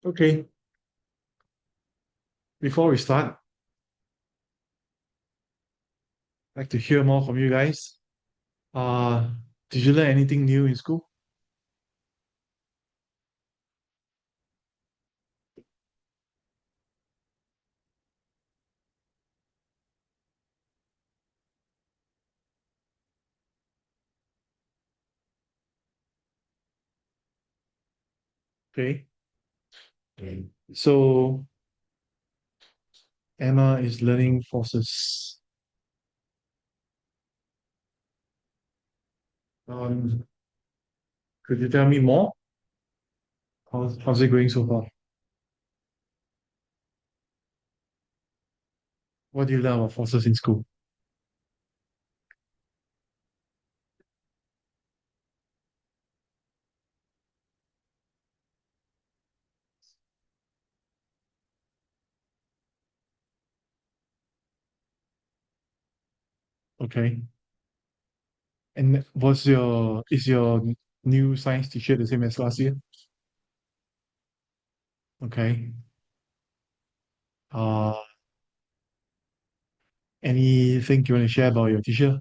Okay, before we start, I'd like to hear more from you guys. Uh, did you learn anything new in school? Okay. So Emma is learning forces. Um, could you tell me more? How's it going so far? What do you learn about forces in school? Okay. And is your new science teacher the same as last year? Okay. Uh, anything you want to share about your teacher?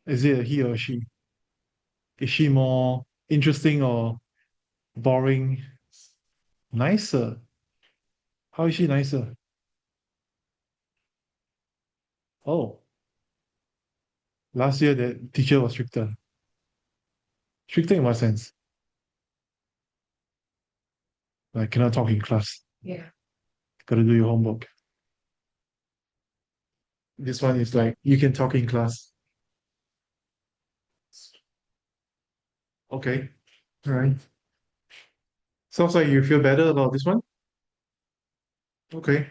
Is it a he or she? Is she more interesting or boring? Nicer. How is she nicer? Oh, last year the teacher was stricter. Stricter in what sense? Like cannot talk in class. Yeah. Gotta do your homework. This one is like you can talk in class. Okay. All right. Sounds like you feel better about this one. Okay.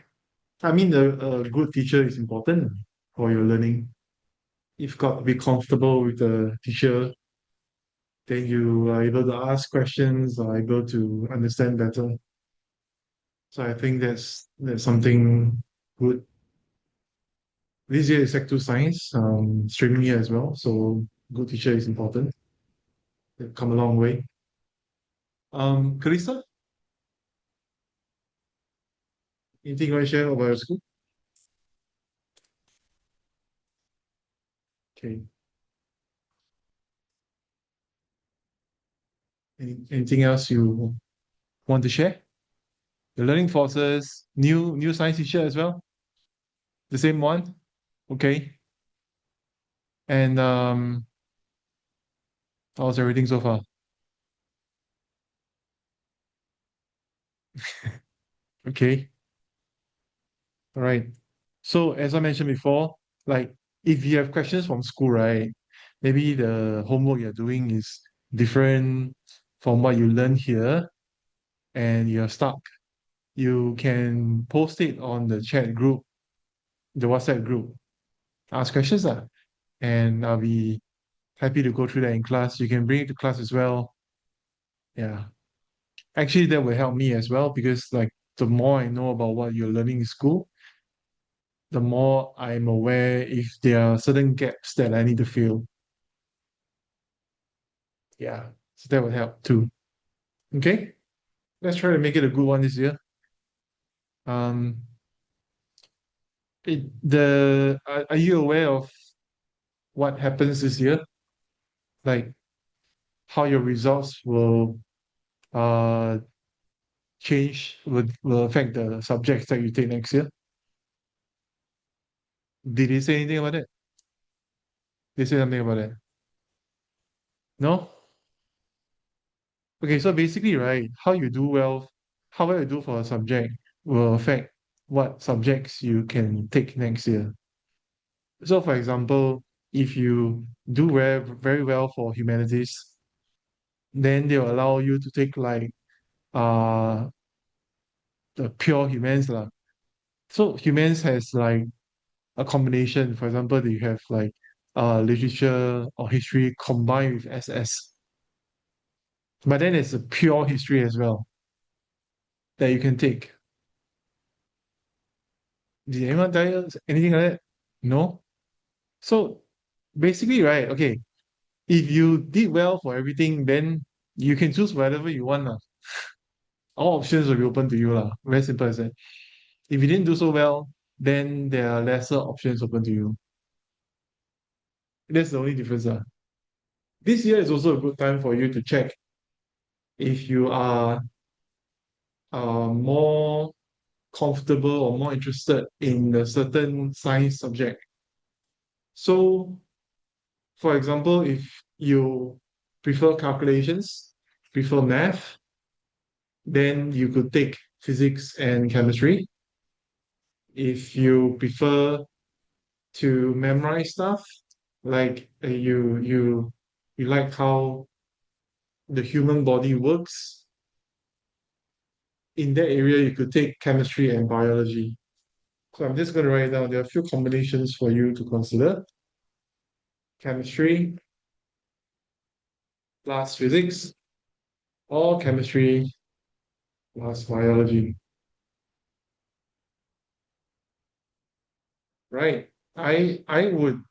I mean, a good teacher is important for your learning. You've got to be comfortable with the teacher, then you are able to ask questions, are able to understand better. So I think that's something good. This year is Sec 2 Science, streaming here as well. So good teacher is important. They've come a long way. Kalisa, anything you want to share about your school? Okay. Anything else you want to share? The learning forces, new science teacher as well. The same one. Okay. And how's everything so far? Okay. All right. So as I mentioned before, like if you have questions from school, right? Maybe the homework you're doing is different from what you learn here, and you're stuck. You can post it on the chat group, the WhatsApp group. Ask questions, and I'll be happy to go through that in class. You can bring it to class as well. Yeah. Actually, that will help me as well because like the more I know about what you're learning in school, the more I'm aware if there are certain gaps that I need to fill. Yeah. So that would help too. Okay. Let's try to make it a good one this year. Um, are you aware of what happens this year? Like how your results will uh will affect the subjects that you take next year? Did he say anything about it? They say something about it. No? Okay, so basically, right, how well you do for a subject will affect what subjects you can take next year. So, for example, if you do very well for humanities, then they'll allow you to take like uh the pure humans lah. So humans has like a combination. For example, you have like literature or history combined with SS. But then it's a pure history as well that you can take. Did anyone tell you anything like that? No? So basically, right, okay, if you did well for everything, then you can choose whatever you want. all options will be open to you lah. Very simple as that. If you didn't do so well, then there are lesser options open to you. That's the only difference. This year is also a good time for you to check if you are more comfortable or more interested in a certain science subject. So, for example, if you prefer calculations, prefer math, then you could take physics and chemistry. If you prefer to memorize stuff, like you like how the human body works, in that area you could take chemistry and biology. So I'm just going to write down. There are a few combinations for you to consider. Chemistry plus physics, or chemistry plus biology. Right. I would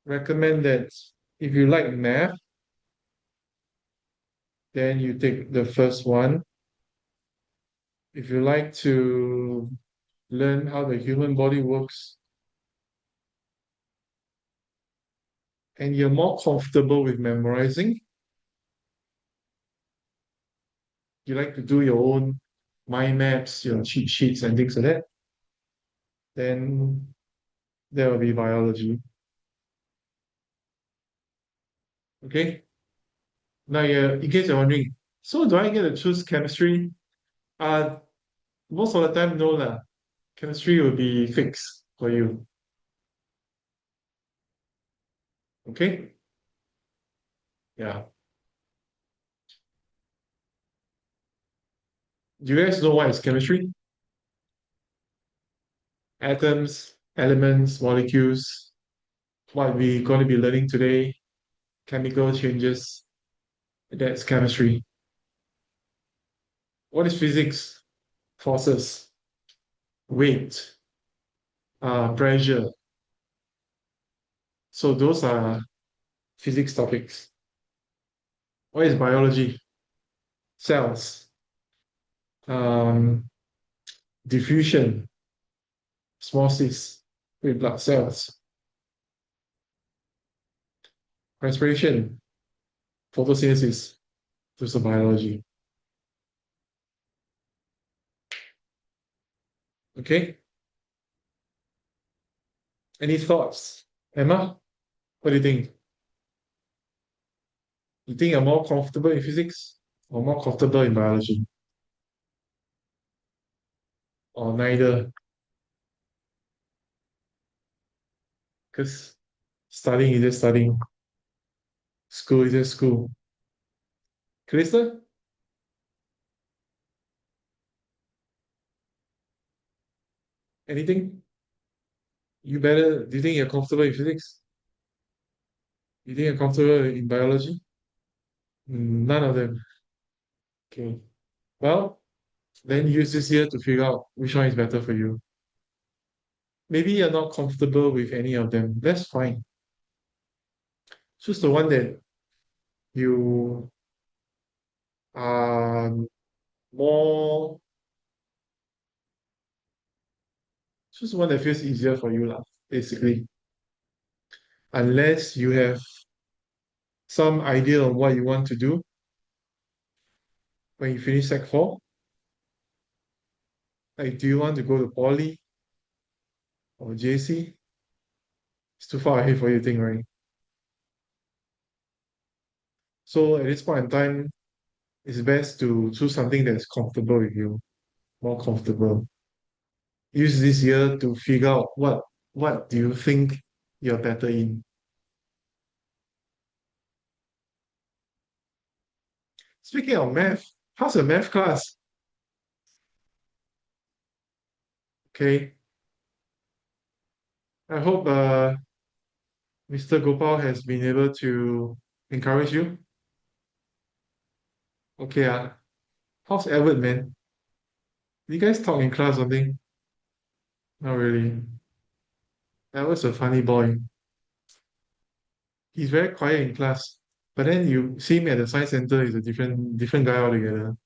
recommend that if you like math, then you take the first one. If you like to learn how the human body works and you're more comfortable with memorizing, you like to do your own mind maps, your cheat sheets and things like that, then there will be biology. Okay. Now, in case you're wondering, so do I get to choose chemistry? Uh, Most of the time, no lah. Chemistry will be fixed for you. Okay? Yeah. Do you guys know what is chemistry? Atoms, elements, molecules, what we're going to be learning today, chemical changes, that's chemistry. What is physics? Forces, weight, pressure. So those are physics topics. What is biology? Cells, um, diffusion, osmosis with blood cells, respiration, photosynthesis. Those are biology. Okay? Any thoughts? Emma, what do you think? You think you're more comfortable in physics or more comfortable in biology? Or neither? Because studying is just studying, school is just school. Calista, anything? Do you think you're comfortable in physics? You think you're comfortable in biology? None of them. Okay. Well, then use this year to figure out which one is better for you. Maybe you're not comfortable with any of them. That's fine. Choose the one that you are more, choose one that feels easier for you, lah, basically. Unless you have some idea of what you want to do when you finish Sec 4. Like, do you want to go to Poly or JC? It's too far ahead for you, think, right? So at this point in time, it's best to choose something that's comfortable with you, more comfortable. Use this year to figure out what do you think you're better in. Speaking of math, how's your math class? Okay. I hope Mr. Gopal has been able to encourage you. Okay, how's Edward, man? You guys talk in class or something? Not really. Edward's a funny boy. He's very quiet in class. But then you see him at the science center, he's a different guy altogether.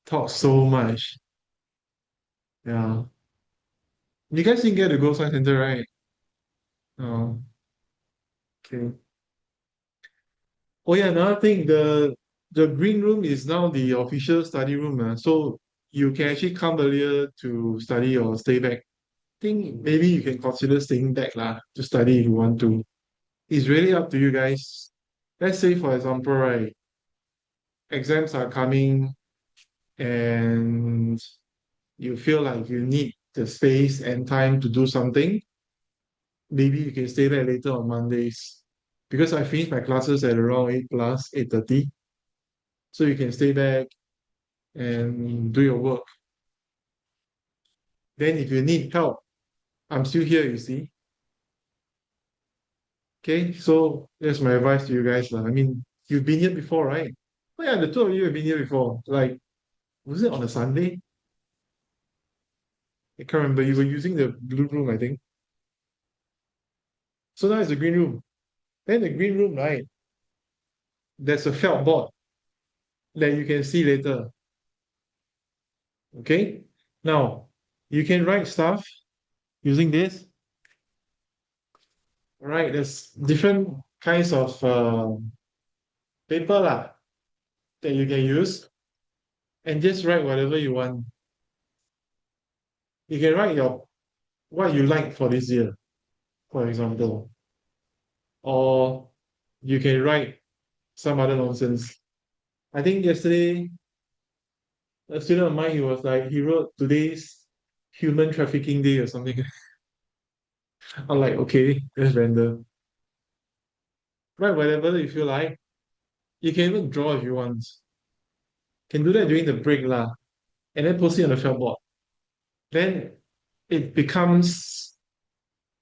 talk so much. Yeah. You guys didn't get to go science center, right? Oh, okay. Oh yeah, another thing, the green room is now the official study room. So you can actually come earlier to study or stay back. Think maybe you can consider staying back lah to study if you want to. It's really up to you guys. Let's say, for example, right, exams are coming and you feel like you need the space and time to do something, maybe you can stay back later on Mondays. Because I finish my classes at around 8 plus 8:30. So you can stay back and do your work. Then if you need help, I'm still here, you see. Okay, so that's my advice to you guys. I mean, you've been here before, right? Oh yeah, the two of you have been here before. Like, was it on a Sunday? I can't remember. You were using the blue room, I think. So now it's the green room. Then the green room, right? There's a felt board that you can see later. Okay? Now, you can write stuff using this. All right, there's different kinds of paper lah, that you can use and just write whatever you want. You can write your what you like for this year, for example. Or you can write some other nonsense. I think yesterday a student of mine, he was like, he wrote today's human trafficking day or something. I'm like, okay, that's random. Write whatever you feel like. You can even draw if you want. Can do that during the break lah. And then post it on the felt board. Then it becomes,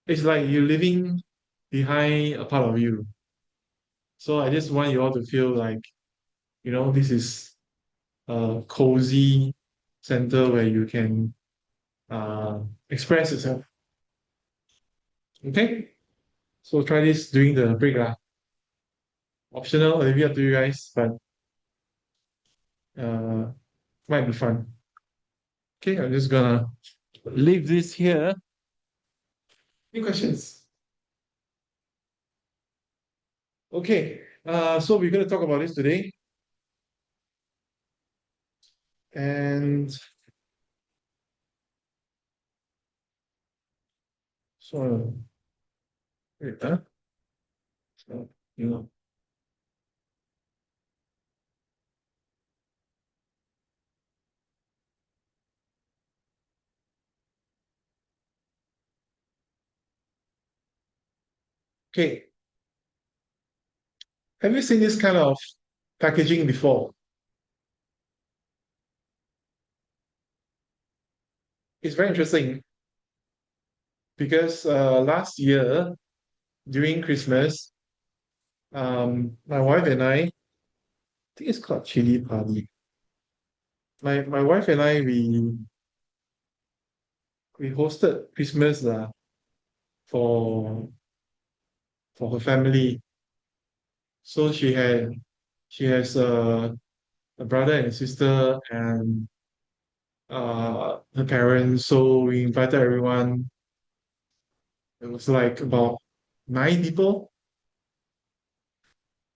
it's like you're living behind a part of you. So I just want you all to feel like, this is a cozy center where you can uh, express yourself. Okay? So try this during the break lah. Optional, maybe up to you guys, but uh, might be fun. Okay, I'm just gonna leave this here. Any questions? Okay, so we're gonna talk about this today. And so, wait, so, you know. Okay, have you seen this kind of packaging before? It's very interesting because last year during Christmas, my wife and I think it's called chili party. My wife and I we hosted Christmas for for her family. So she has a brother and a sister and her parents. So we invited everyone. It was like about 9 people.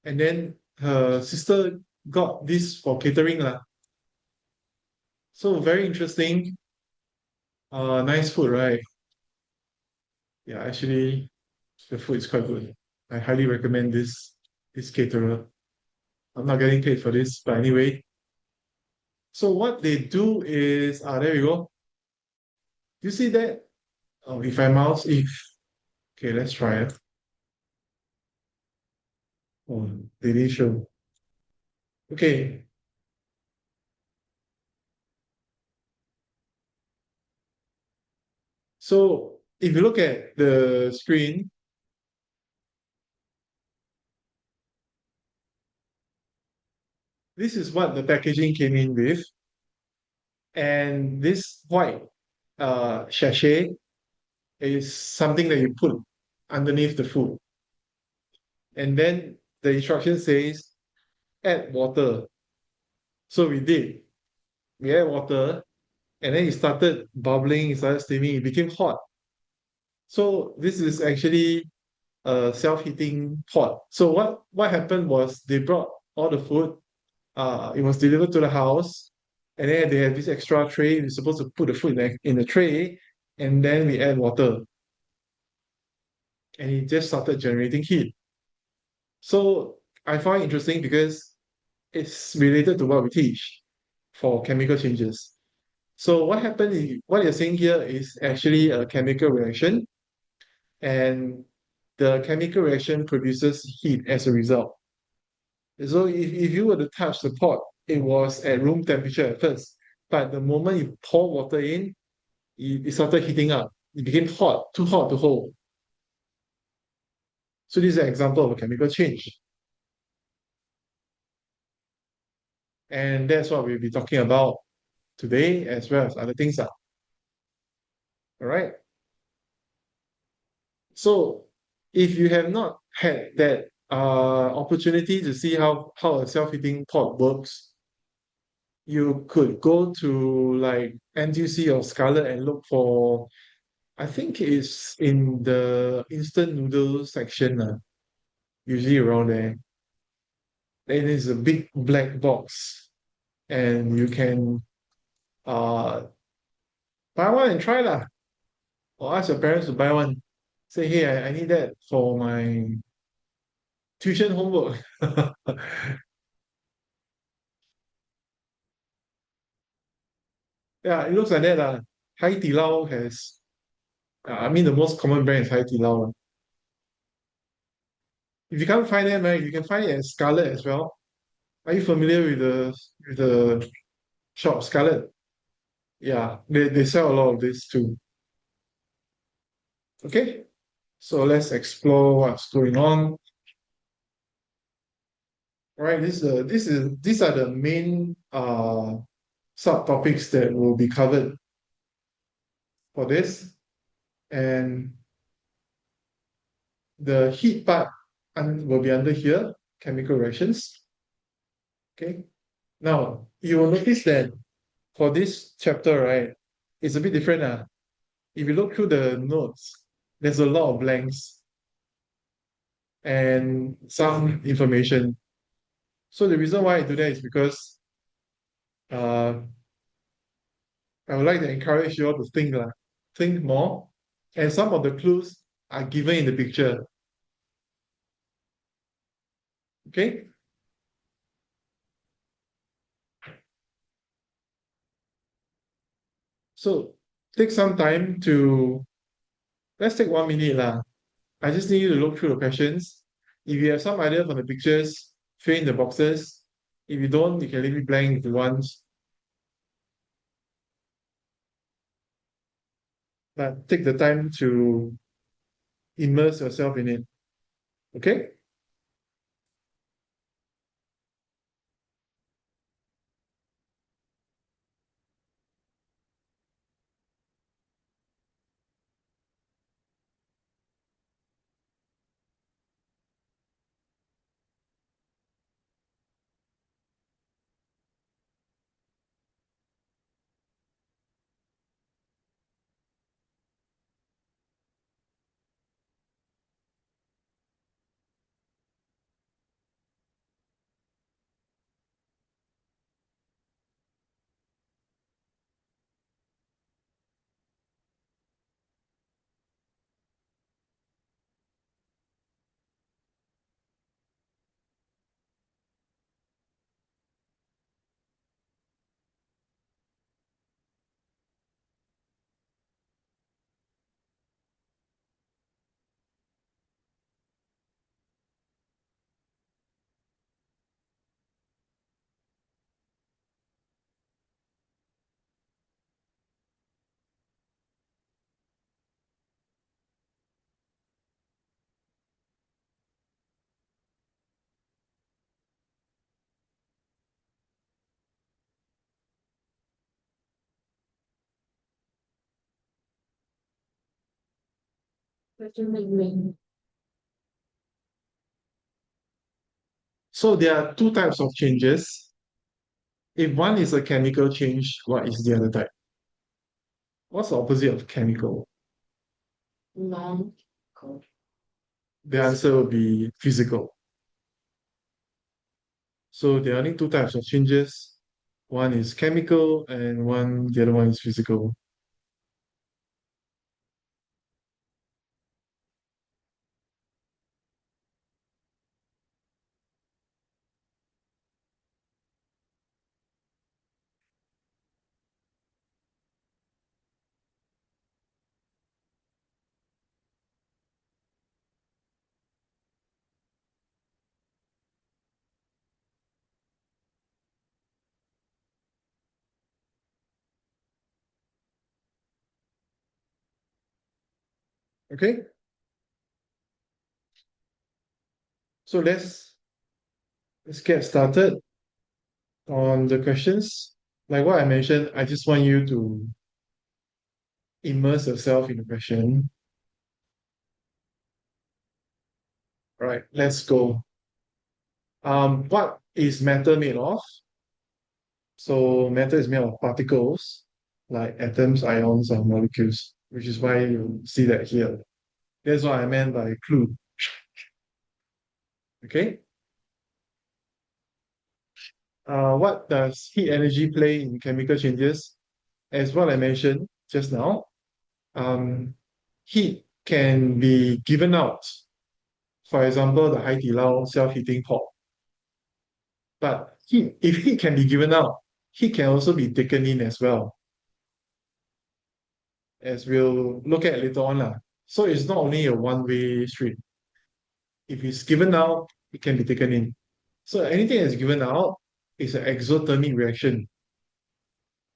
And then her sister got this for catering lah. So very interesting. Nice food, right? Yeah, actually the food is quite good. I highly recommend this caterer. I'm not getting paid for this, but anyway. So what they do is, there we go. You see that? Oh, if I mouse, if okay, let's try it. Oh, they didn't show. Okay, so if you look at the screen, this is what the packaging came in with, and this white sachet is something that you put underneath the food, and then the instruction says add water. So we did. we add water, and then it started bubbling, it started steaming, it became hot. So this is actually a self-heating pot. So what happened was they brought all the food, it was delivered to the house, and then they had this extra tray. We're supposed to put the food in the tray, and then we add water, and it just started generating heat. So I find it interesting because it's related to what we teach for chemical changes. So what you're seeing here is actually a chemical reaction, and the chemical reaction produces heat as a result. So if you were to touch the pot, it was at room temperature at first, but the moment you pour water in, it started heating up. It became hot, too hot to hold. So this is an example of a chemical change. And that's what we'll be talking about today, as well as other things. All right. So if you have not had that opportunity to see how a self-heating pot works, you could go to like NTUC or Scarlet and look for, I think it's in the instant noodles section, usually around there. It is a big black box, and you can uh, buy one and try lah, or ask your parents to buy one. Say, hey, I need that for my tuition homework. Yeah, it looks like that. Hai Di Lao has, I mean, the most common brand is Hai Di Lao. If you can't find them, right, you can find it at Scarlet as well. Are you familiar with the shop Scarlet? Yeah, they sell a lot of this too. Okay, so let's explore what's going on. All right, these are the main subtopics that will be covered for this, and the heat part will be under here, chemical reactions. Okay, now you will notice that for this chapter, right, it's a bit different. If you look through the notes, there's a lot of blanks and some information. So the reason why I do that is because uh, I would like to encourage you all to think more. And some of the clues are given in the picture. Okay? So take some time to, let's take 1 minute lah. I just need you to look through the questions. If you have some idea from the pictures, fill in the boxes. If you don't, you can leave it blank if you want. But take the time to immerse yourself in it. Okay? So there are two types of changes. If one is a chemical change, what is the other type? What's the opposite of chemical? Non-chemical. The answer will be physical. So there are only two types of changes. One is chemical and the other one is physical. Okay? So let's get started on the questions. Like what I mentioned, I just want you to immerse yourself in the question. All right, let's go. What is matter made of? So matter is made of particles, like atoms, ions, and molecules, which is why you see that here. That's what I meant by clue. Okay? What does heat energy play in chemical changes? As what I mentioned just now, um, heat can be given out. For example, the Haidilao self-heating pot. But if heat can be given out, heat can also be taken in as well, as we'll look at later on. So it's not only a one-way street. If it's given out, it can be taken in. So anything that's given out is an exothermic reaction.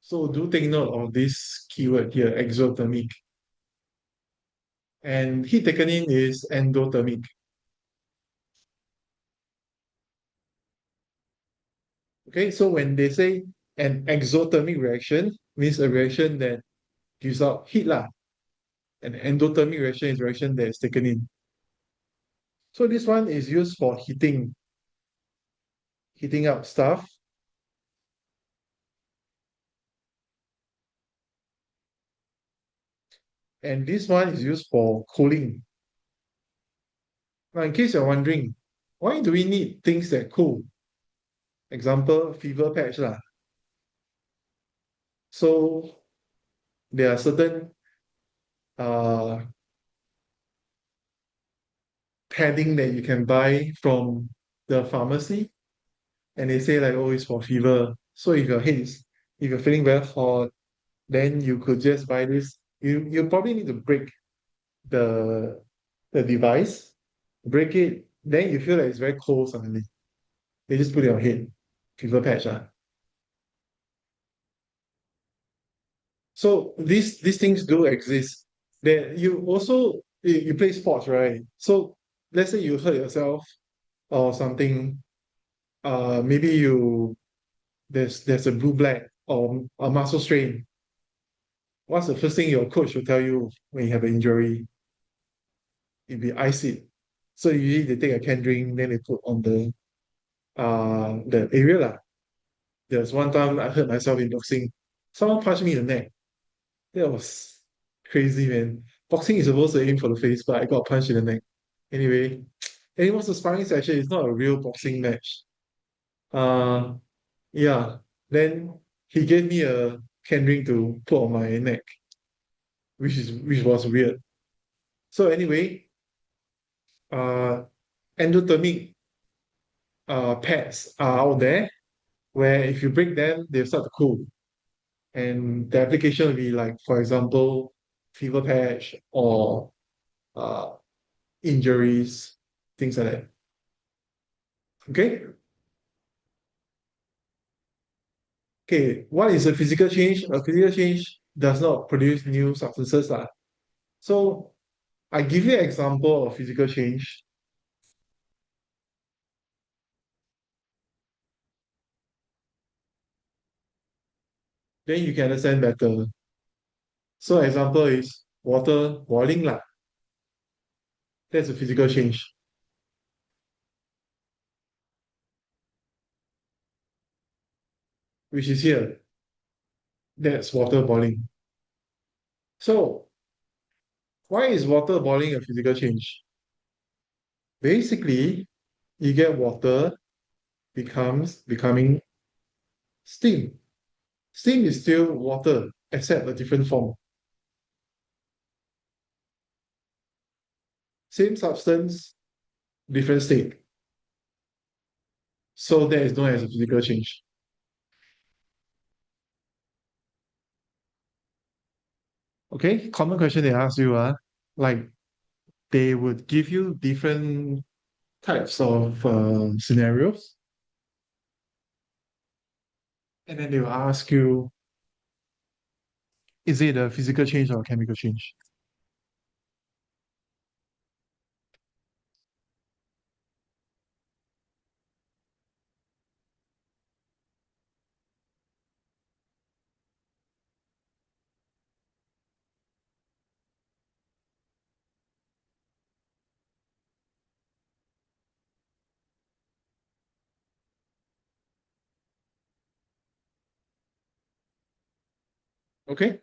So do take note of this keyword here, exothermic. And heat taken in is endothermic. Okay, so when they say an exothermic reaction, means a reaction that gives out heat lah. An endothermic reaction is a reaction that is taken in. So this one is used for heating up stuff. And this one is used for cooling. Now, in case you're wondering, why do we need things that cool? Example, fever patch lah. So there are certain uh, padding that you can buy from the pharmacy, and they say like, oh, it's for fever. So if you're feeling very hot, then you could just buy this. You probably need to break the the device, break it, then you feel like it's very cold suddenly. They just put it on head, fever patch. So these things do exist. Then you also you play sports, right? So let's say you hurt yourself or something. Maybe there's a blue black or a muscle strain. What's the first thing your coach will tell you when you have an injury? It'd be ice it. So usually they take a canned drink, then they put on the area lah. There's one time I hurt myself in boxing. Someone punched me in the neck. That was crazy, man. Boxing is supposed to aim for the face, but I got punched in the neck. Anyway, and it was a sparring session. It's not a real boxing match. Uh, yeah. Then he gave me a can ring to put on my neck, which was weird. So anyway, uh, endothermic pads are out there where if you break them, they start to cool. And the application will be like, for example, fever patch or uh, injuries, things like that. Okay? Okay, what is a physical change? A physical change does not produce new substances. So I give you an example of physical change. Then you can understand better. So example is water boiling lah. That's a physical change. which is here. That's water boiling. So, why is water boiling a physical change? Basically, you get water becoming steam. Steam is still water, except a different form. Same substance, different state. So that is known as a physical change. Okay, common question they ask you are like they would give you different types of scenarios, and then they will ask you, is it a physical change or a chemical change? Okay.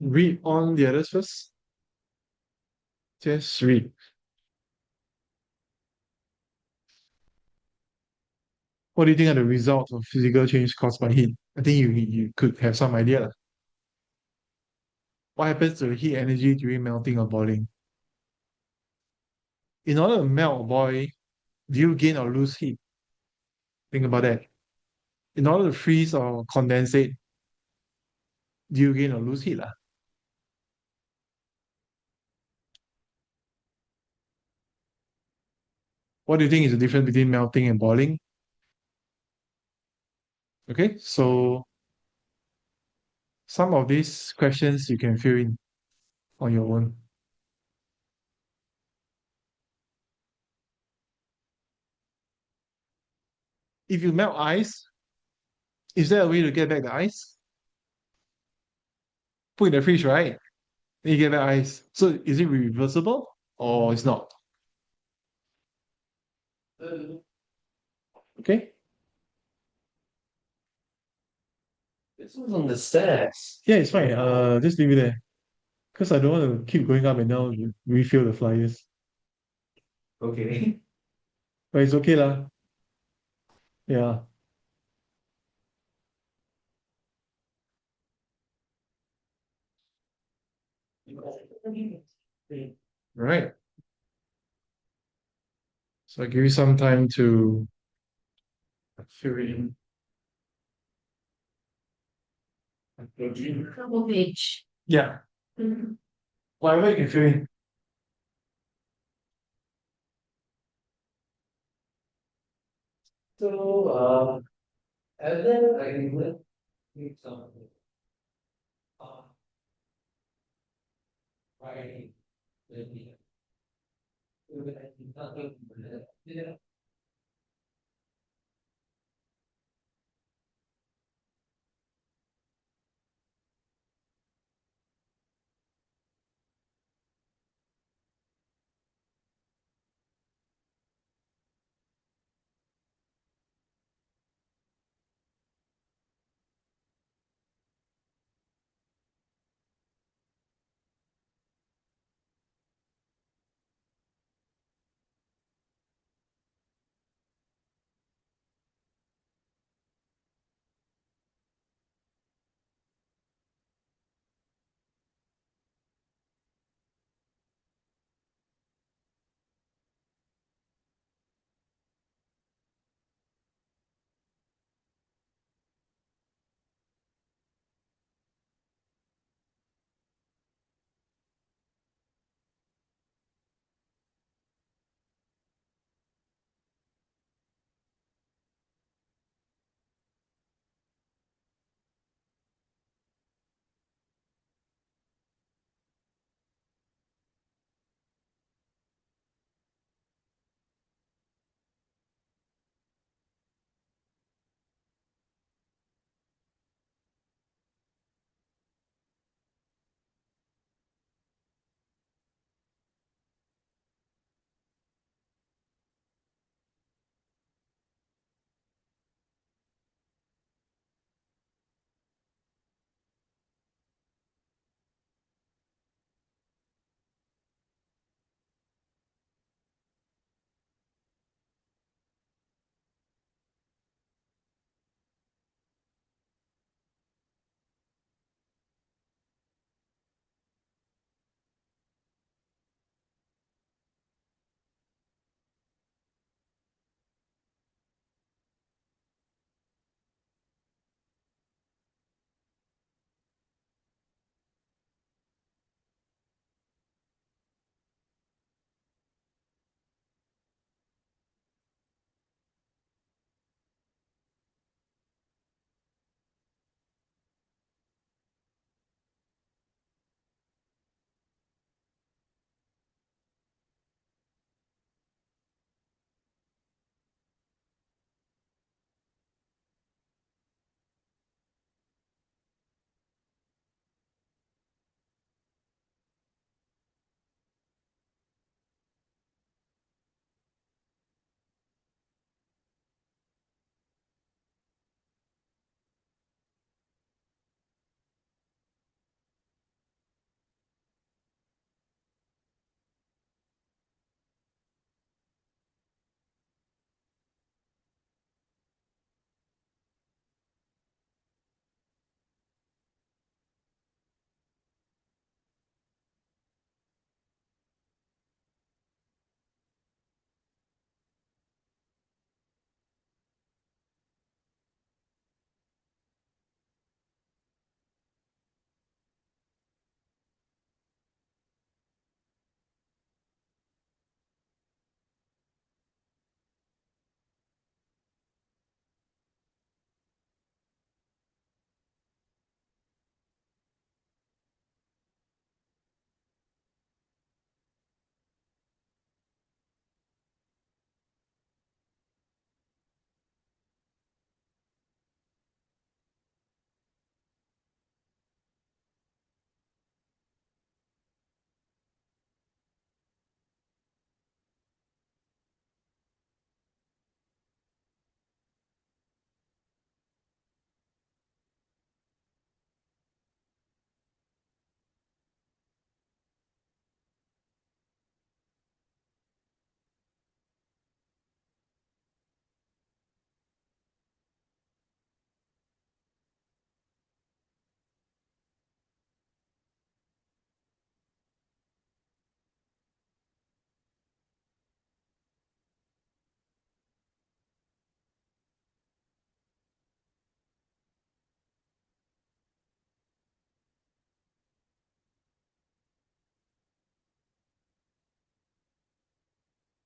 Read on the others first. Just read. What do you think are the results of physical change caused by heat? I think you could have some idea. Lah. What happens to the heat energy during melting or boiling? In order to melt or boil, do you gain or lose heat? Think about that. In order to freeze or condensate, do you gain or lose heat? Lah? What do you think is the difference between melting and boiling? Okay, so some of these questions you can fill in on your own. If you melt ice, is there a way to get back the ice? Put in the fridge, right? Then you get back ice. So is it reversible or it's not? Okay. This one's on the stairs. Yeah, it's fine. Just leave it there. Because I don't want to keep going up and down to refill the flyers. Okay. But it's okay lah. Yeah. Right. So I give you some time to fill it in. Couple page. Yeah. Whatever you can fill in. So, and then I can need something. Uh, right. Let me. Yeah.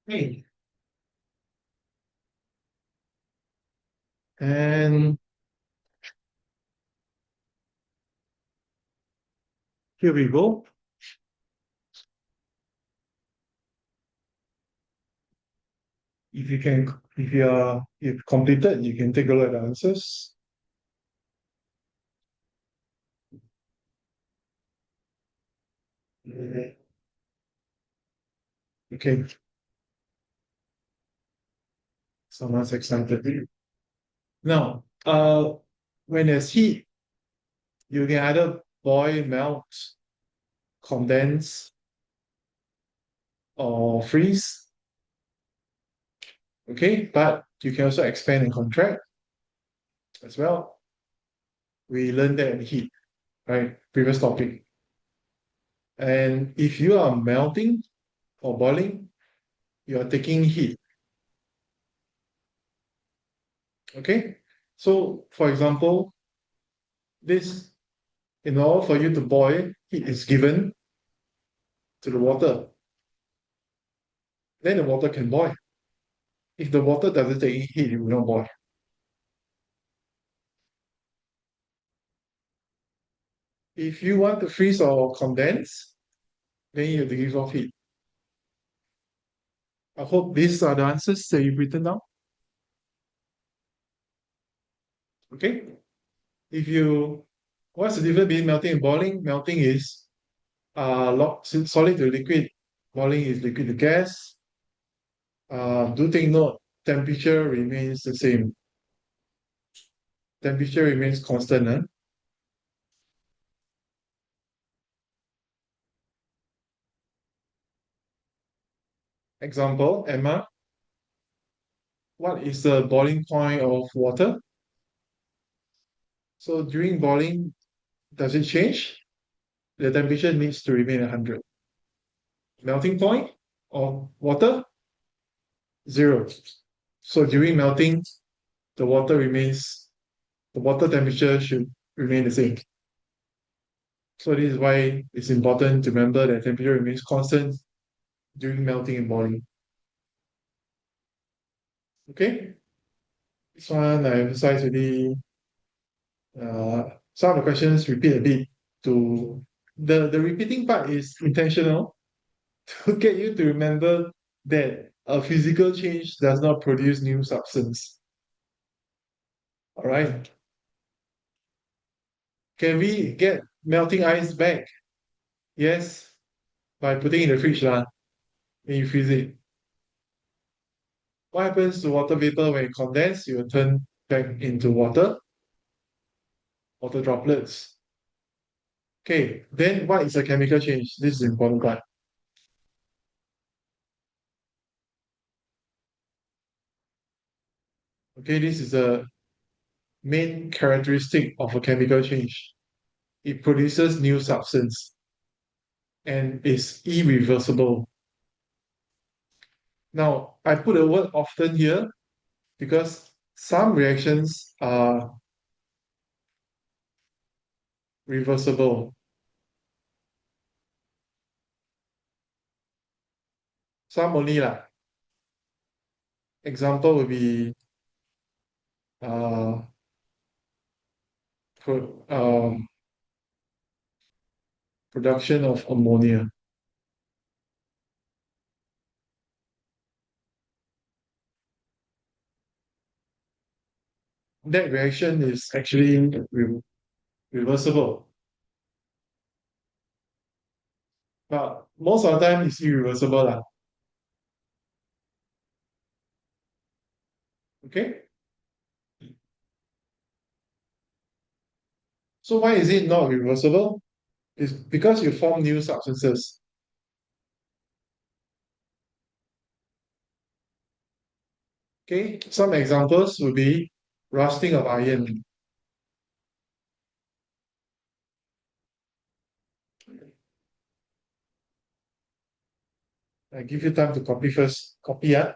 Okay. And here we go. If completed, you can take a look at the answers. Okay. Someone's excited. Now, when there's heat, you can either boil, melt, condense, or freeze. Okay, but you can also expand and contract as well. We learned that in heat, right? Previous topic. And if you are melting or boiling, you are taking heat. Okay? So, for example, this, in order for you to boil, heat is given to the water. Then the water can boil. If the water doesn't take heat, it will not boil. If you want to freeze or condense, then you have to give off heat. I hope these are the answers that you've written down. Okay? If you, what's the difference between melting and boiling? Melting is solid to liquid. Boiling is liquid to gas. Do take note, temperature remains the same. Temperature remains constant. Huh? Example, Emma, what is the boiling point of water? So during boiling, does it change? The temperature needs to remain 100. Melting point of water, 0. So during melting, the the water temperature should remain the same. So this is why it's important to remember that temperature remains constant during melting and boiling. Okay? This one I emphasize really, some of the questions repeat a bit to, the repeating part is intentional to get you to remember that a physical change does not produce new substance. All right. Can we get melting ice back? Yes, by putting it in the fridge lah. Then you freeze it. What happens to water vapor when it condenses? You will turn back into water droplets. Okay, then what is a chemical change? This is the important part. Okay, this is the main characteristic of a chemical change. It produces new substance and is irreversible. Now, I put a word often here because some reactions are reversible. Some only lah. Example would be uh, pro, production of ammonia. That reaction is actually reversible. But most of the time it's irreversible lah. Okay? So why is it not reversible? It's because you form new substances. Okay, some examples would be rusting of iron. I give you time to copy first. Copy, ah.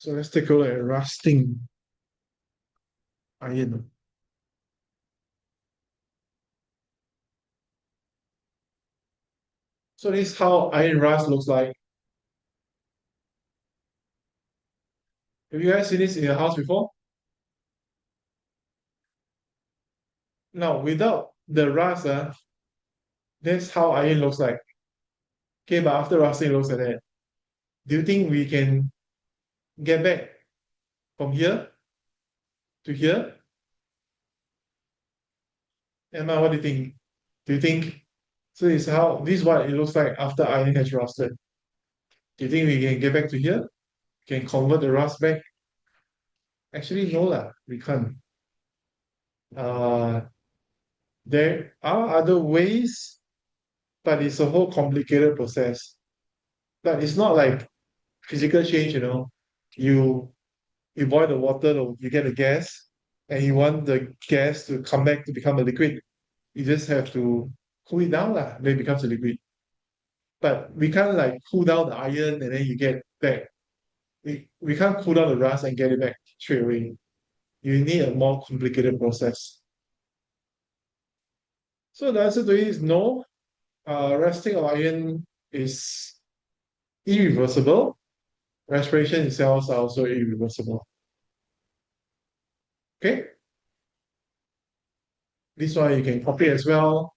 So let's take a look at rusting iron. So this is how iron rust looks like. Have you guys seen this in your house before? Now, without the rust, that's how iron looks like. Okay, but after rusting, it looks like that. Do you think we can get back from here to here? Emma, what do you think? Do you think so? This is what it looks like after iron has rusted. Do you think we can get back to here? Can convert the rust back? Actually, no lah, we can't. Uh, there are other ways, but it's a whole complicated process. But it's not like physical change, you know. You you boil the water, you get a gas, and you want the gas to come back to become a liquid. You just have to cool it down, lah, then it becomes a liquid. But we can't like cool down the iron and then you get back. We can't cool down the rust and get it back straight away. You need a more complicated process. So the answer to it is no. Rusting of iron is irreversible. Respiration cells are also irreversible. Okay, this one you can copy as well.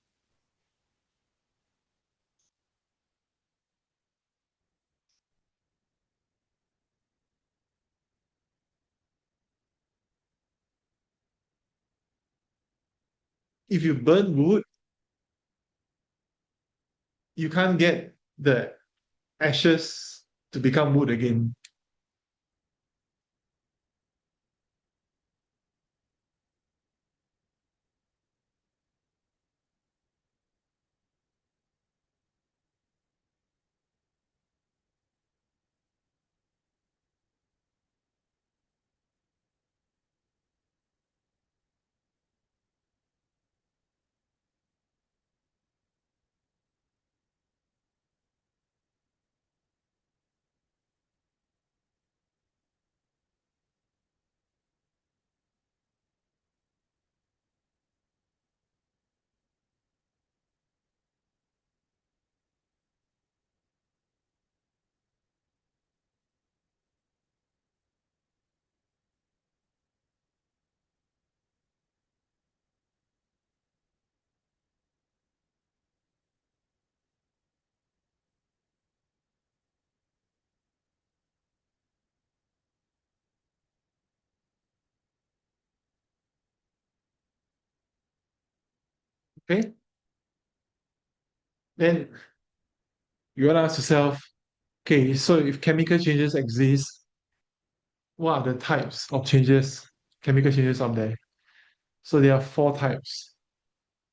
If you burn wood, you can't get the ashes to become wood again. Okay, then you want to ask yourself, okay, so if chemical changes exist, what are the types of changes, chemical changes out there? So there are four types.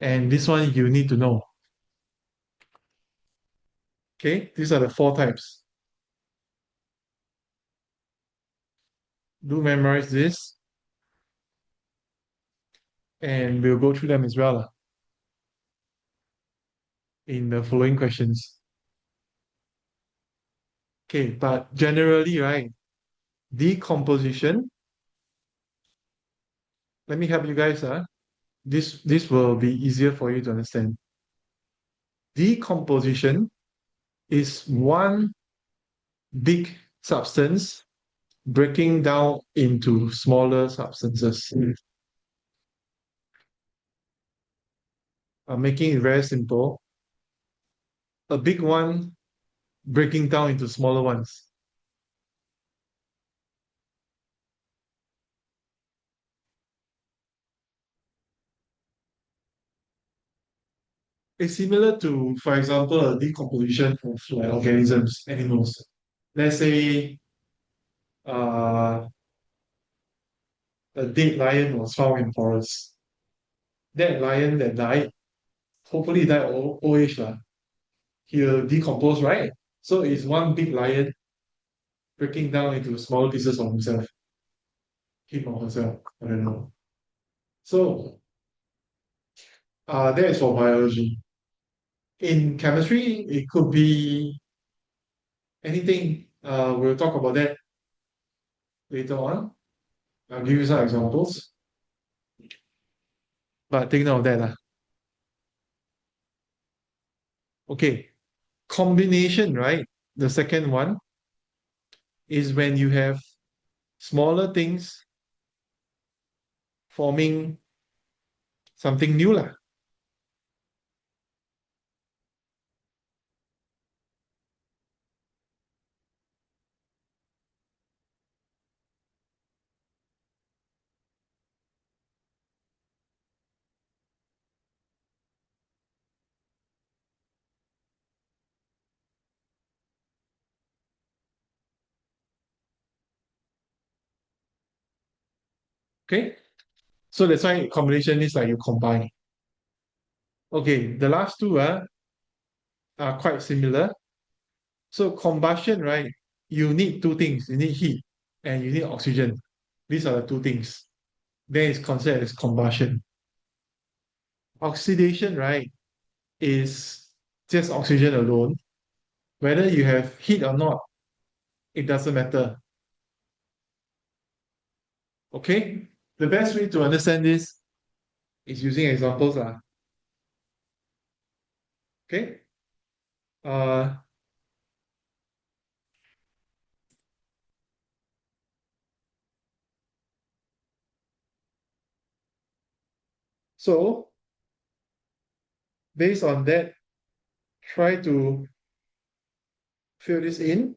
And this one you need to know. Okay, these are the four types. Do memorize this, and we'll go through them as well in the following questions. Okay, but generally, right, decomposition, let me help you guys. This will be easier for you to understand. Decomposition is one big substance breaking down into smaller substances. Making it very simple, a big one breaking down into smaller ones. It's similar to, for example, a decomposition of like organisms, animals. Let's say uh, a dead lion was found in forest. That lion that died, hopefully died old age. He'll decompose, right? So it's one big lion breaking down into smaller pieces of himself, him or herself. I don't know. So that is for biology. In chemistry, it could be anything. We'll talk about that later on. I'll give you some examples. But take note of that. Okay, combination, right? The second one is when you have smaller things forming something new lah. Okay, so that's why combination is like you combine. Okay, the last two are quite similar. So combustion, right? You need two things. You need heat and you need oxygen. These are the two things. Then it's considered as combustion. Oxidation, right, is just oxygen alone. Whether you have heat or not, it doesn't matter. Okay? The best way to understand this is using examples. Okay? Uh, so based on that, try to fill this in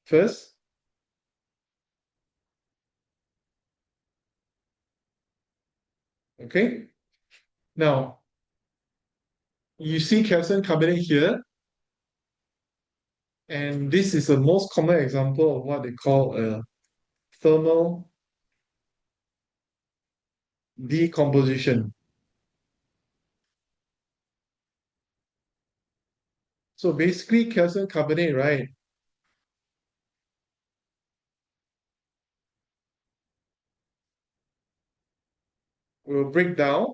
first. Okay? Now, you see calcium carbonate here, and this is the most common example of what they call a thermal decomposition. So basically, calcium carbonate, right, will break down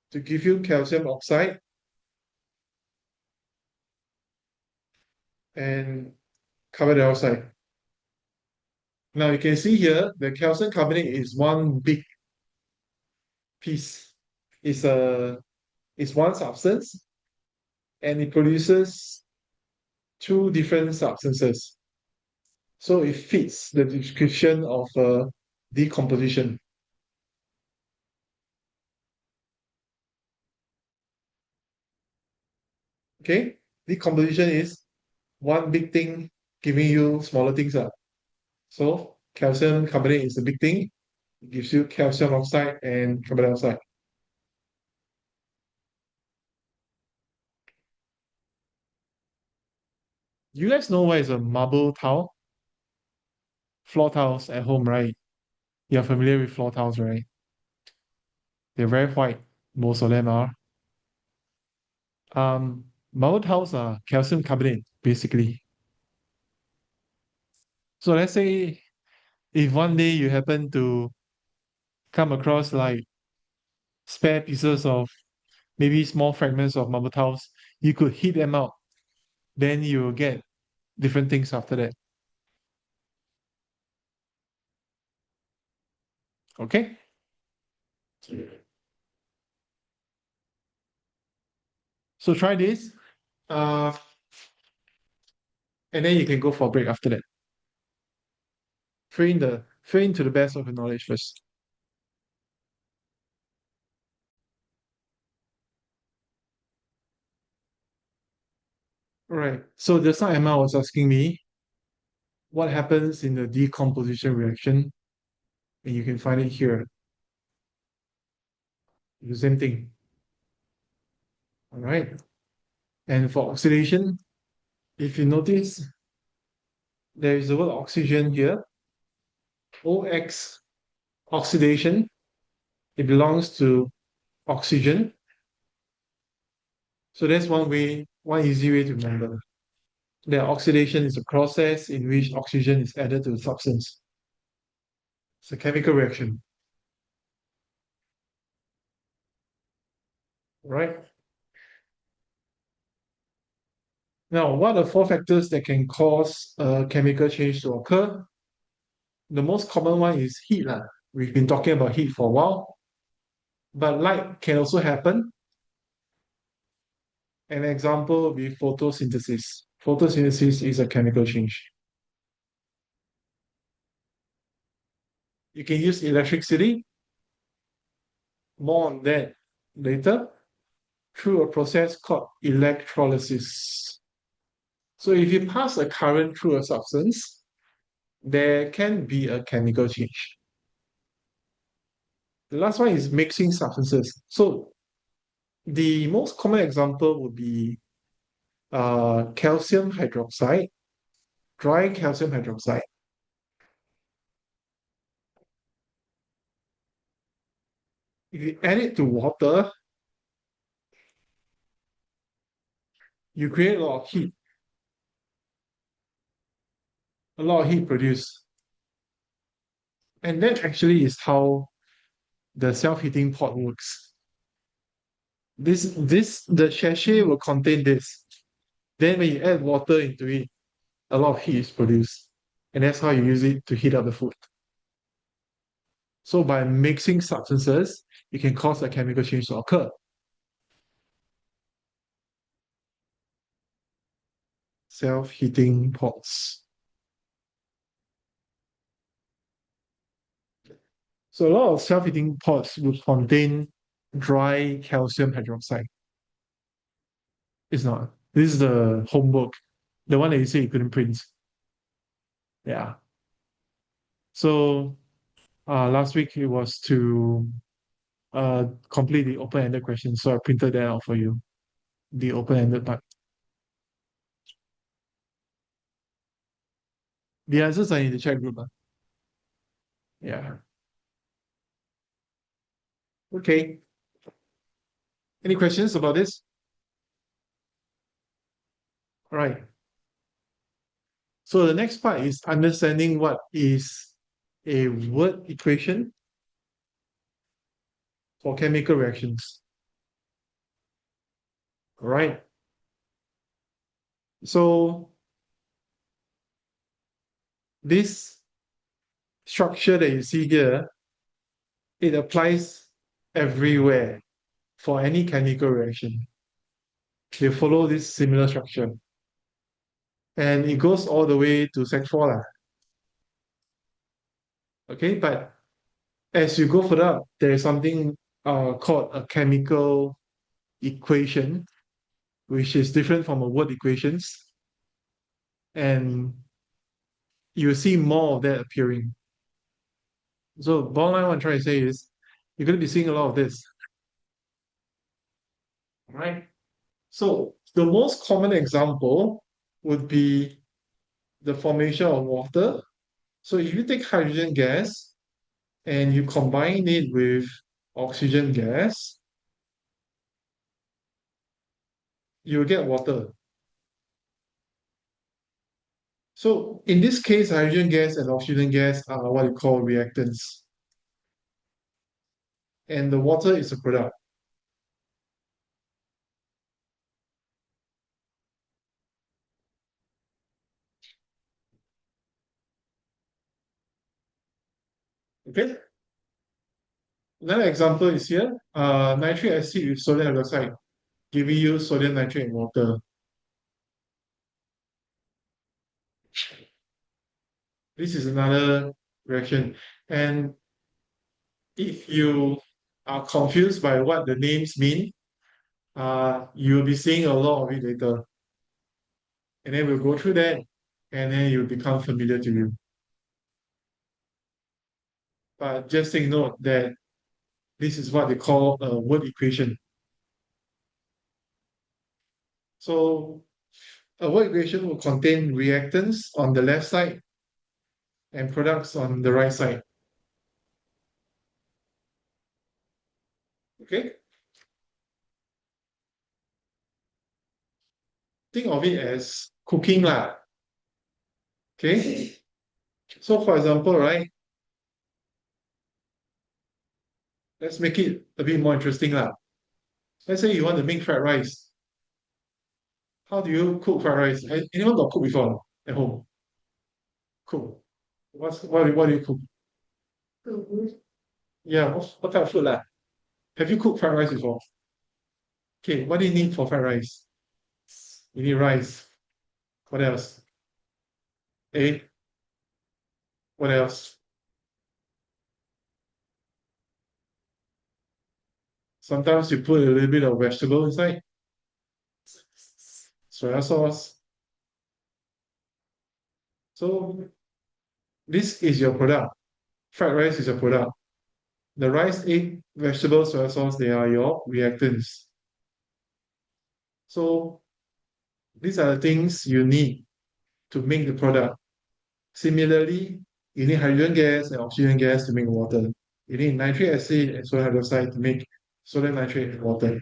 to give you calcium oxide and carbon dioxide. Now you can see here, the calcium carbonate is one big piece. It's a it's one substance, and it produces two different substances. So it fits the description of decomposition. Okay, decomposition is one big thing giving you smaller things. So calcium carbonate is the big thing. It gives you calcium oxide and carbon dioxide. You guys know what is a marble tile? Floor tiles at home, right? You're familiar with floor tiles, right? They're very white. Most of them are. Marble tiles are calcium carbonate, basically. So let's say if one day you happen to come across like spare pieces of maybe small fragments of marble tiles, you could heat them out. Then you will get different things after that. Okay? So try this. Uh, and then you can go for a break after that. Fill in to the best of your knowledge first. All right. So just now Emma was asking me what happens in the decomposition reaction, and you can find it here. The same thing. All right. And for oxidation, if you notice, there is the word oxygen here. OX oxidation, it belongs to oxygen. So that's one easy way to remember. The oxidation is a process in which oxygen is added to the substance. It's a chemical reaction, right? Now, what are four factors that can cause a chemical change to occur? The most common one is heat. We've been talking about heat for a while, but light can also happen. An example would be photosynthesis. Photosynthesis is a chemical change. You can use electricity, more on that later, through a process called electrolysis. So if you pass a current through a substance, there can be a chemical change. The last one is mixing substances. So the most common example would be calcium hydroxide, dry calcium hydroxide. If you add it to water, you create a lot of heat produced. And that actually is how the self-heating pot works. The sachet will contain this. Then when you add water into it, a lot of heat is produced. And that's how you use it to heat up the food. So by mixing substances, it can cause a chemical change to occur. Self-heating pots. So a lot of self-heating pots will contain dry calcium hydroxide. It's not. This is the homework, the one that you say you couldn't print. Yeah. So last week it was to complete the open-ended question. So I printed that out for you, the open-ended part. The answers are in the chat group. Yeah. Okay. Any questions about this? All right. So the next part is understanding what is a word equation for chemical reactions. All right. So this structure that you see here, it applies everywhere for any chemical reaction. They follow this similar structure. And it goes all the way to Sec 4. Okay, but as you go further up, there is something called a chemical equation, which is different from a word equations. And you see more of that appearing. So bottom line, what I'm trying to say is you're going to be seeing a lot of this. Right? So the most common example would be the formation of water. So if you take hydrogen gas and you combine it with oxygen gas, you'll get water. So in this case, hydrogen gas and oxygen gas are what you call reactants. And the water is a product. Okay? Another example is here, nitric acid with sodium hydroxide, giving you sodium nitrate and water. This is another reaction. And if you are confused by what the names mean, you'll be seeing a lot of it later. And then we'll go through that, and then you'll become familiar to you. But just take note that this is what they call a word equation. So a word equation will contain reactants on the left side and products on the right side. Okay? Think of it as cooking lah. Okay? So for example, right? Let's make it a bit more interesting lah. Let's say you want to make fried rice. How do you cook fried rice? Anyone got cook before at home? Cook. What do you cook? Yeah, what type of food lah? Have you cooked fried rice before? Okay, what do you need for fried rice? You need rice. What else? Egg. What else? Sometimes you put a little bit of vegetable inside. Soya sauce. So this is your product. Fried rice is your product. The rice, egg, vegetable, soya sauce, they are your reactants. So these are the things you need to make the product. Similarly, you need hydrogen gas and oxygen gas to make water. You need nitric acid and sodium hydroxide to make sodium nitrate and water.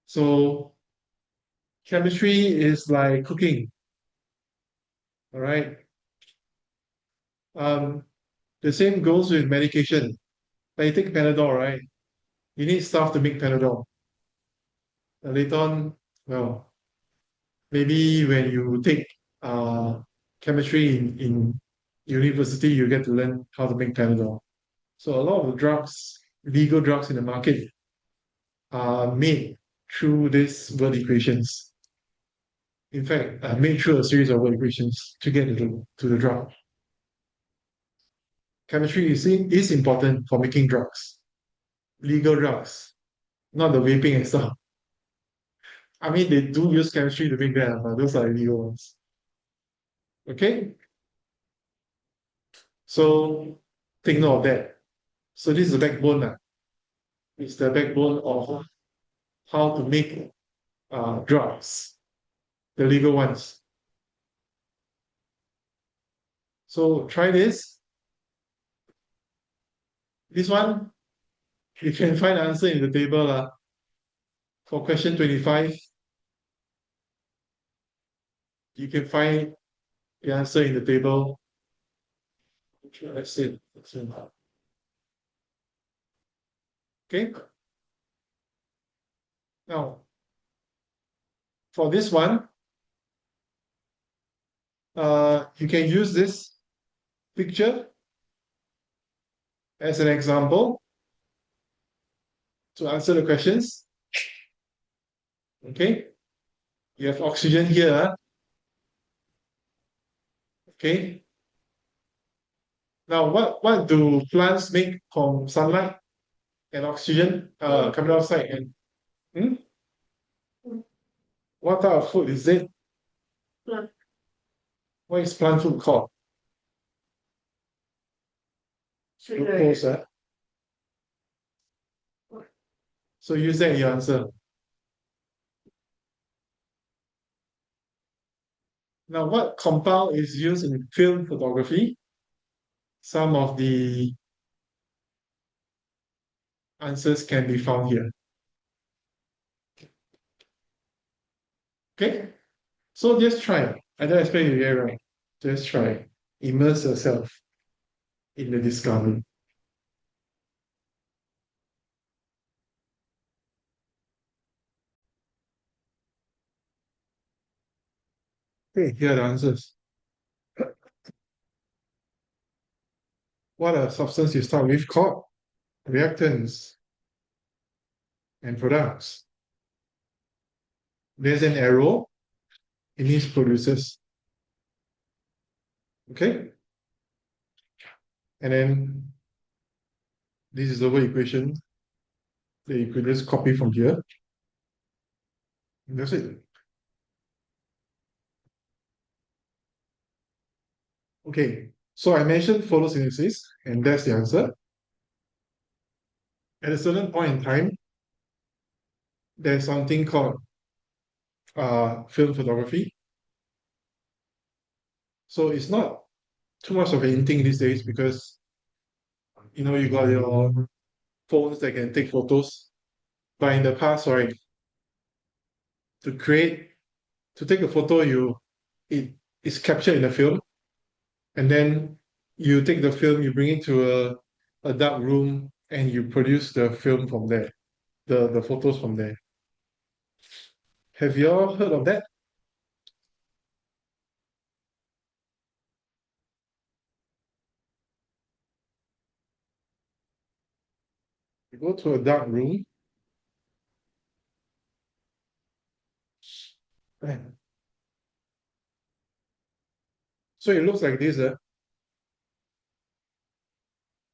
So chemistry is like cooking. All right. Um, the same goes with medication. Like you take Panadol, right? You need stuff to make Panadol. Later on, well, maybe when you take chemistry in university, you get to learn how to make Panadol. So a lot of the drugs, legal drugs in the market, are made through these word equations. In fact, made through a series of word equations to get to the drug. Chemistry is important for making drugs, legal drugs, not the vaping and stuff. I mean, they do use chemistry to make that, but those are illegal ones. Okay? So take note of that. So this is the backbone. It's the backbone of how to make drugs, the legal ones. So try this. This one, you can find the answer in the table. For question 25, you can find the answer in the table. That's it. Okay. Now, for this one, you can use this picture as an example to answer the questions. Okay. You have oxygen here. Okay. Now, what do plants make from sunlight and oxygen, carbon dioxide, and hmm? What type of food is it? Plant. What is plant food called? Glucose. So use that in your answer. Now, what compound is used in film photography? Some of the answers can be found here. Okay, so just try. I don't expect you to get it right. Just try. Immerse yourself in the discovery. Okay, here are the answers. What are substances you start with called? Reactants and products. There's an arrow. It means producers. Okay? And then this is the word equation that you could just copy from here. And that's it. Okay, so I mentioned photosynthesis, and that's the answer. At a certain point in time, there's something called film photography. So it's not too much of a thing these days because you got your phones that can take photos. But in the past, right, to take a photo, it is captured in the film, and then you take the film, you bring it to a dark room, and you produce the film from there, the photos from there. Have you all heard of that? You go to a dark room, and so it looks like this.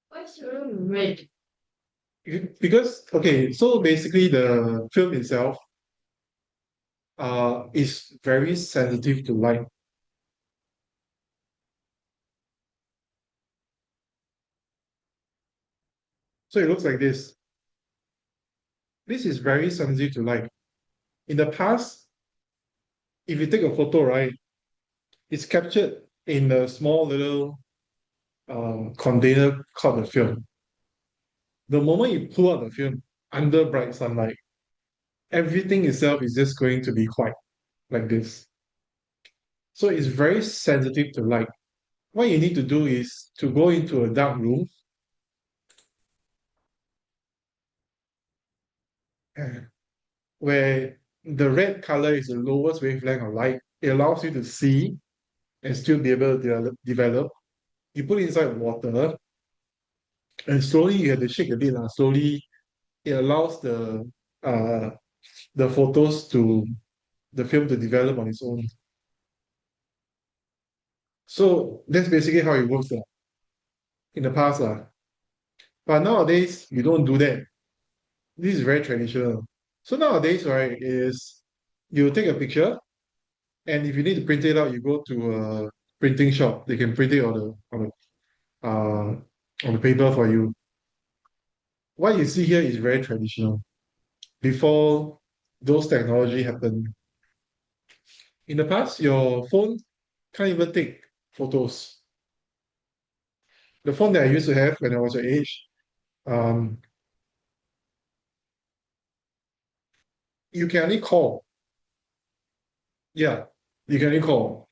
What's red? Because, okay, so basically the film itself is very sensitive to light. So it looks like this. This is very sensitive to light. In the past, if you take a photo, right, it's captured in a small little container called the film. The moment you pull out the film under bright sunlight, everything itself is just going to be white like this. So it's very sensitive to light. What you need to do is to go into a dark room where the red color is the lowest wavelength of light. It allows you to see and still be able to develop. You put it inside water, and slowly you have to shake a bit. Slowly, it allows uh, the photos to the film to develop on its own. So that's basically how it works in the past. But nowadays, you don't do that. This is very traditional. So nowadays, right, is you take a picture, and if you need to print it out, you go to a printing shop. They can print it on the paper for you. What you see here is very traditional. Before those technology happened, in the past, your phone can't even take photos. The phone that I used to have when I was your age, um, you can only call. Yeah, you can only call.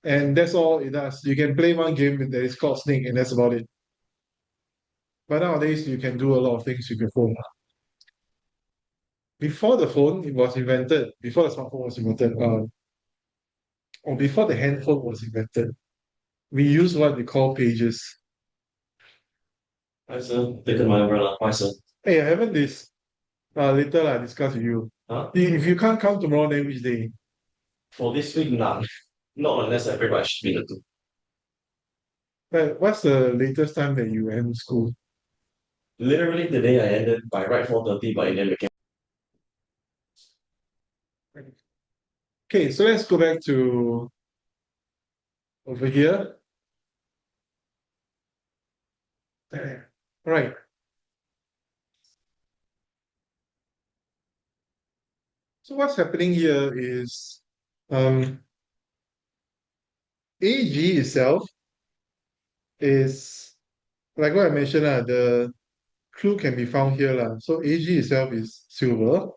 And that's all it does. You can play one game that is called Snake, and that's about it. But nowadays, you can do a lot of things with your phone. Before the phone it was invented, before the smartphone was invented, or before the handphone was invented, we use what we call pages. Why sir? Taken my umbrella. Why sir? Hey, I haven't this later I discuss with you. Huh? If you can't come tomorrow, then which day? For this week, none. Not unless I pretty much split the two. But what's the latest time that you end school? Literally the day I ended by right 4:30, but it then became. Okay, so let's go back to over here. Right. So what's happening here is um, AG itself is like what I mentioned, the clue can be found here. So Ag itself is silver,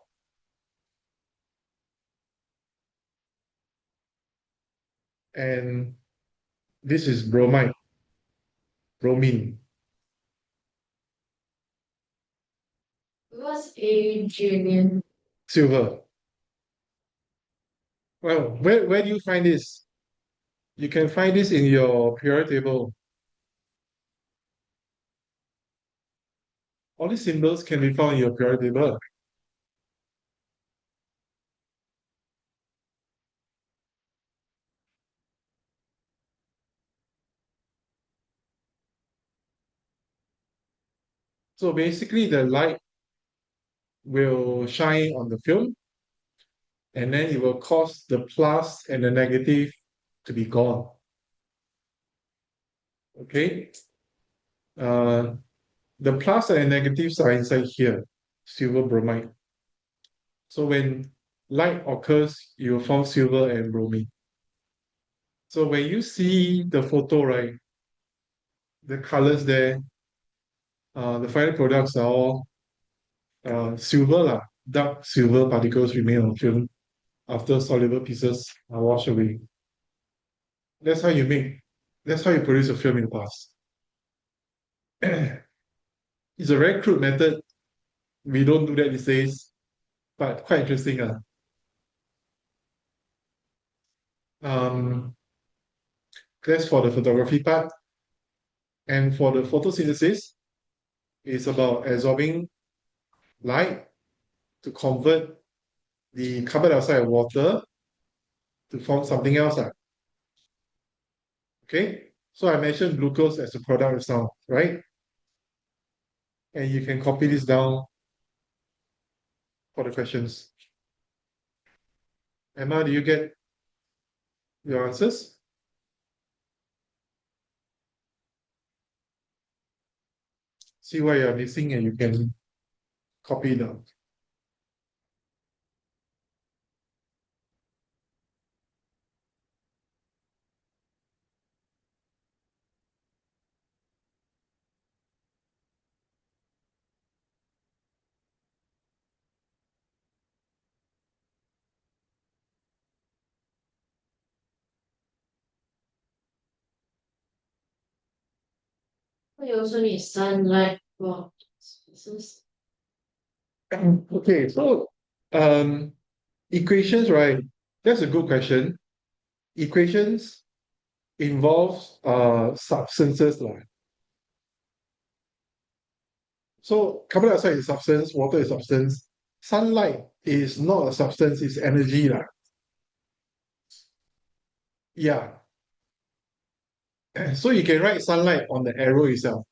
and this is bromide, bromine, What's a union? silver. Well, where do you find this? You can find this in your periodic table. All these symbols can be found in your periodic table. So basically, the light will shine on the film, and then it will cause the plus and the negative to be gone. Okay? Uh, the plus and negatives are inside here, silver bromide. So when light occurs, you will form silver and bromine. So when you see the photo, right, the colors there, the final products are all silver, dark silver particles remain on film after soluble pieces are washed away. That's how you make, that's how you produce a film in the past. It's a very crude method. We don't do that these days, but quite interesting. Um, that's for the photography part. And for the photosynthesis, it's about absorbing light to convert the carbon dioxide and water to form something else. Okay? So I mentioned glucose as a product of sound, right? And you can copy this down for the questions. Emma, do you get your answers? See what you're missing and you can copy down. You also need sunlight for photosynthesis. Okay, so equations, right? That's a good question. Equations involves substances. So carbon dioxide is substance, water is substance. Sunlight is not a substance, it's energy. Yeah. So you can write sunlight on the arrow itself.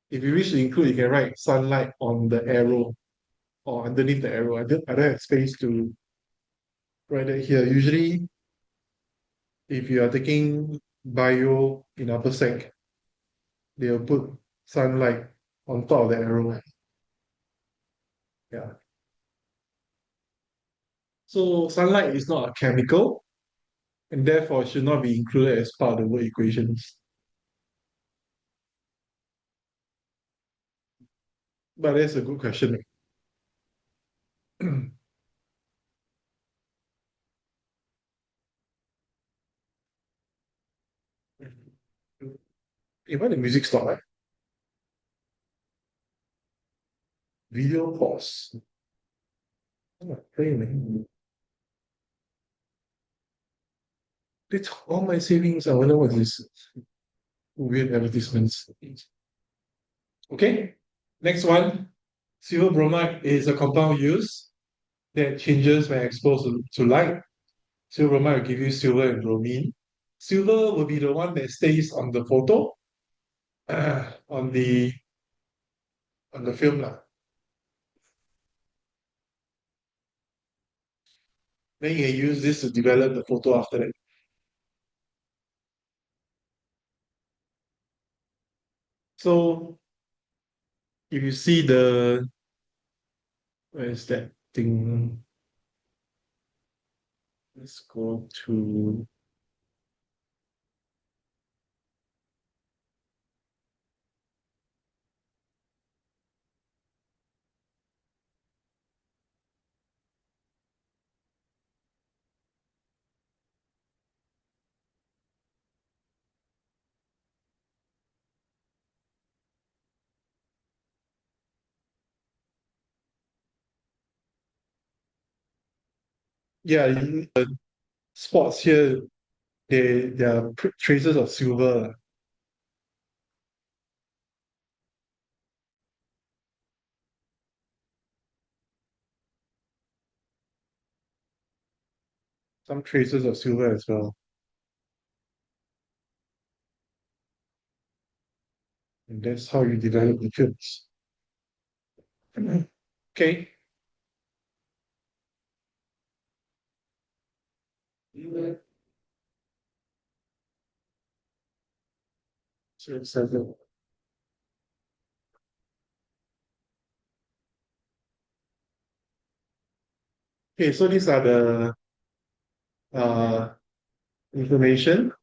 If you wish to include, you can write sunlight on the arrow or underneath the arrow. I don't have space to write it here. Usually, if you are taking bio in upper sec, they'll put sunlight on top of the arrow. Yeah. So sunlight is not a chemical and therefore should not be included as part of the word equations. But that's a good question. Why the music stop? Video pause. I'm not playing. They took all my savings. I wonder what this weird advertisements. Okay, next one. Silver bromide is a compound used that changes when exposed to light. Silver bromide will give you silver and bromine. Silver will be the one that stays on the photo, on the film. Then you can use this to develop the photo after that. So if you see where is that thing? Let's go to yeah, spots here. There are traces of silver. Some traces of silver as well. And that's how you develop the films. Okay. So it's okay, so these are the uh, information.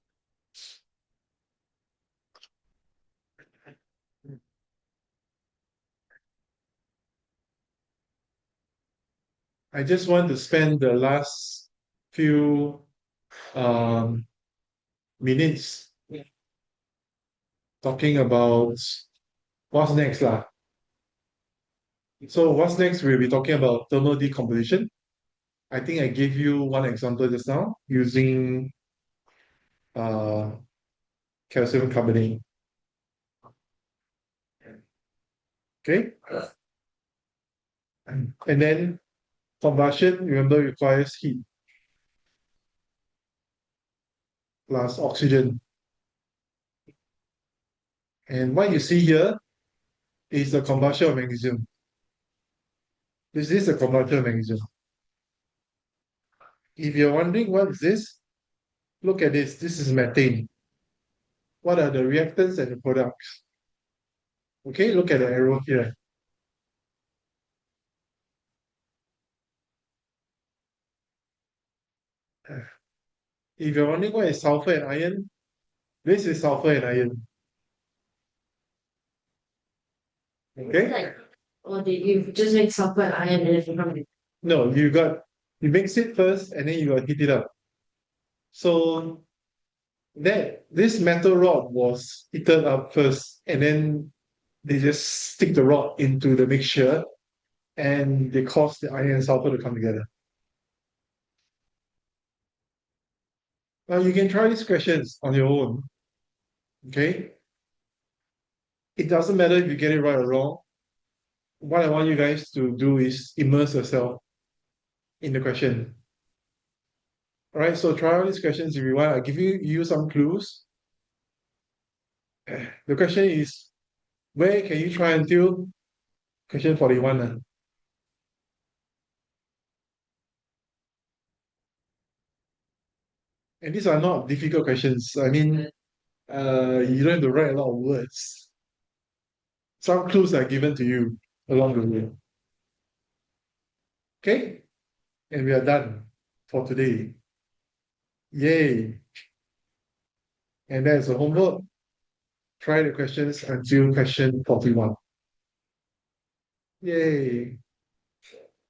I just want to spend the last few um, minutes talking about what's next. So what's next? We'll be talking about thermal decomposition. I think I gave you one example just now using calcium carbonate. Okay? And then combustion, remember, requires heat plus oxygen. And what you see here is the combustion of magnesium. This is the combustion of magnesium. If you're wondering what is this, look at this. This is methane. What are the reactants and the products? Okay, look at the arrow here. If you're wondering what is sulfur and iron, this is sulfur and iron. Okay? Like, or did you just make sulfur and iron and then from it? No, you mix it first and then you got heat it up. So this metal rod was heated up first, and then they just stick the rod into the mixture and they cause the iron and sulfur to come together. Now you can try these questions on your own. Okay? It doesn't matter if you get it right or wrong. What I want you guys to do is immerse yourself in the question. All right, so try out these questions if you want. I'll give you some clues. The question is, where can you try until question 41? And these are not difficult questions. I mean, you don't have to write a lot of words. Some clues are given to you along the way. Okay? And we are done for today. Yay. And that's the homework. Try the questions until question 41. Yay.